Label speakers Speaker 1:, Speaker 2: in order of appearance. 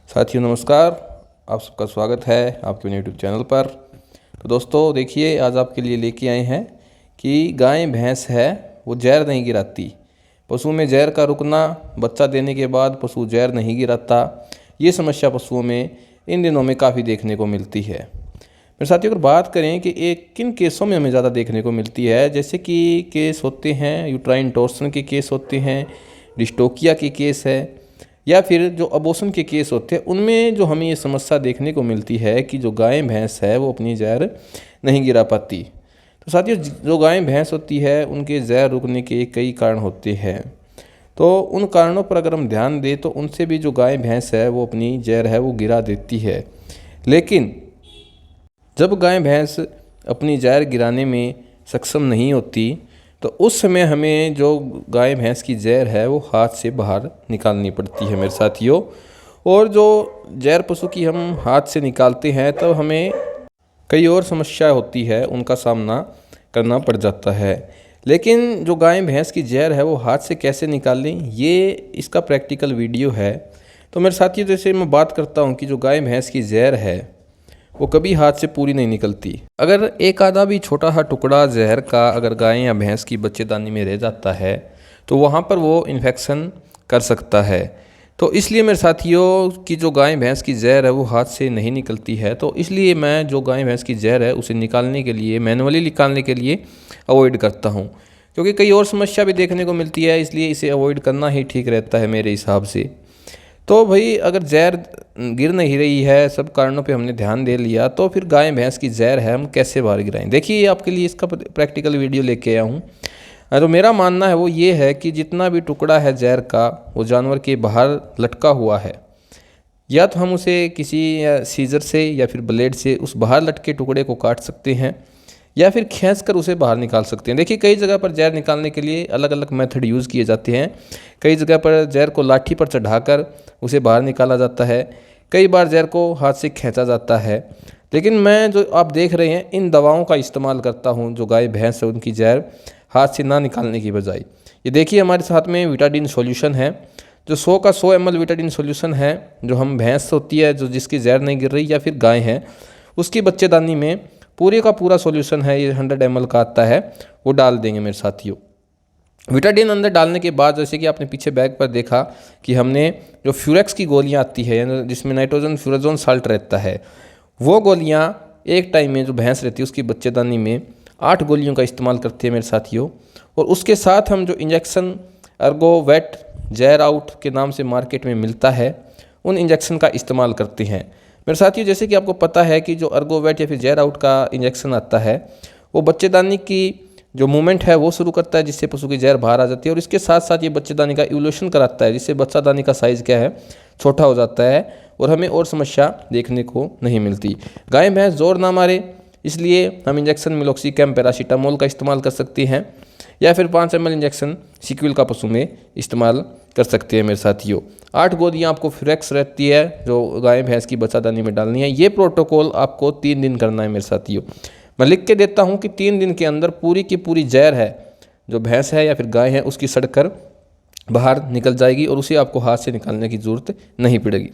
Speaker 1: साथियों नमस्कार, आप सबका स्वागत है आपके यूट्यूब चैनल पर। तो दोस्तों देखिए, आज आपके लिए लेके आए हैं कि गाय भैंस है वो जहर नहीं गिराती। पशु में जहर का रुकना, बच्चा देने के बाद पशु जहर नहीं गिराता, ये समस्या पशुओं में इन दिनों में काफ़ी देखने को मिलती है। मेरे साथियों, अगर बात करें कि एक किन केसों में हमें ज़्यादा देखने को मिलती है, जैसे कि केस होते हैं यूट्राइन टॉर्सन के केस होते हैं, डिस्टोकिया के केस है, या फिर जो अबॉर्शन के केस होते हैं, उनमें जो हमें ये समस्या देखने को मिलती है कि जो गाय भैंस है वो अपनी जहर नहीं गिरा पाती। तो साथियों, जो गाय भैंस होती है उनके जहर रुकने के कई कारण होते हैं। तो उन कारणों पर अगर हम ध्यान दें तो उनसे भी जो गाय भैंस है वो अपनी जहर है वो गिरा देती है। लेकिन जब गाय भैंस अपनी जहर गिराने में सक्षम नहीं होती तो उस समय हमें जो गाय भैंस की जहर है वो हाथ से बाहर निकालनी पड़ती है मेरे साथियों। और जो जहर पशु की हम हाथ से निकालते हैं तब हमें कई और समस्या होती है, उनका सामना करना पड़ जाता है। लेकिन जो गाय भैंस की जहर है वो हाथ से कैसे निकालें, ये इसका प्रैक्टिकल वीडियो है। तो मेरे साथियों, जैसे मैं बात करता हूँ कि जो गाय भैंस की जहर है वो कभी हाथ से पूरी नहीं निकलती। अगर एक आधा भी छोटा सा टुकड़ा जहर का अगर गाय या भैंस की बच्चेदानी में रह जाता है तो वहाँ पर वो इन्फेक्शन कर सकता है। तो इसलिए मेरे साथियों कि जो गाय भैंस की जहर है वो हाथ से नहीं निकलती है, तो इसलिए मैं जो गाय भैंस की जहर है उसे निकालने के लिए, मैनुअली निकालने के लिए अवॉइड करता हूँ, क्योंकि कई और समस्या भी देखने को मिलती है। इसलिए इसे अवॉइड करना ही ठीक रहता है मेरे हिसाब से। तो भाई, अगर जहर गिर नहीं रही है, सब कारणों पे हमने ध्यान दे लिया, तो फिर गाय भैंस की जहर है हम कैसे बाहर गिराएं। देखिए, आपके लिए इसका प्रैक्टिकल वीडियो लेके आया हूँ। तो मेरा मानना है वो ये है कि जितना भी टुकड़ा है जहर का वो जानवर के बाहर लटका हुआ है, या तो हम उसे किसी सीजर से या फिर ब्लेड से उस बाहर लटके टुकड़े को काट सकते हैं, या फिर खींचकर उसे बाहर निकाल सकते हैं। देखिए, कई जगह पर जहर निकालने के लिए अलग अलग मेथड यूज़ किए जाते हैं। कई जगह पर जहर को लाठी पर चढ़ाकर उसे बाहर निकाला जाता है, कई बार जहर को हाथ से खींचा जाता है। लेकिन मैं, जो आप देख रहे हैं, इन दवाओं का इस्तेमाल करता हूं जो गाय भैंस है उनकी जहर हाथ से ना निकालने की बजाय। ये देखिए, हमारे साथ में विटाडिन सॉल्यूशन है, जो 100 का 100 ml विटाडिन सॉल्यूशन है, जो हम भैंस होती है जो जिसकी जहर नहीं गिर रही, या फिर गाय है उसकी बच्चेदानी में पूरे का पूरा सॉल्यूशन है, ये 100 ml का आता है, वो डाल देंगे मेरे साथियों। विटाडिन अंदर डालने के बाद, जैसे कि आपने पीछे बैग पर देखा कि हमने जो फ्यूरेक्स की गोलियां आती है जिसमें नाइट्रोजन फ्यूराजोन साल्ट रहता है, वो गोलियां एक टाइम में जो भैंस रहती है उसकी बच्चेदानी में 8 गोलियों का इस्तेमाल करते हैं मेरे साथियों। और उसके साथ हम जो इंजेक्शन अर्गोवेट जहर आउट के नाम से मार्केट में मिलता है, उन इंजेक्शन का इस्तेमाल करते हैं मेरे साथियों। जैसे कि आपको पता है कि जो अर्गोवेट या फिर जहर आउट का इंजेक्शन आता है वो बच्चेदानी की जो मूवमेंट है वो शुरू करता है, जिससे पशु की जहर बाहर आ जाती है, और इसके साथ साथ ये बच्चेदानी का इवोल्यूशन कराता है, जिससे बच्चादानी का साइज़ क्या है, छोटा हो जाता है, और हमें और समस्या देखने को नहीं मिलती। गाय भैंस जोर ना मारे, इसलिए हम इंजेक्शन मिलोक्सिकैम पैरासीटामोल का इस्तेमाल कर सकते हैं, या फिर 5 ml इंजेक्शन सिक्विल का पशु में इस्तेमाल कर सकते हैं मेरे साथियों। 8 गोलियाँ आपको फ्यूरेक्स रहती है जो गाय भैंस की बच्चादानी में डालनी है। ये प्रोटोकॉल आपको 3 दिन करना है मेरे साथियों। मैं लिख के देता हूँ कि 3 दिन के अंदर पूरी की पूरी जहर है जो भैंस है या फिर गाय है उसकी सड़कर बाहर निकल जाएगी, और उसे आपको हाथ से निकालने की ज़रूरत नहीं पड़ेगी।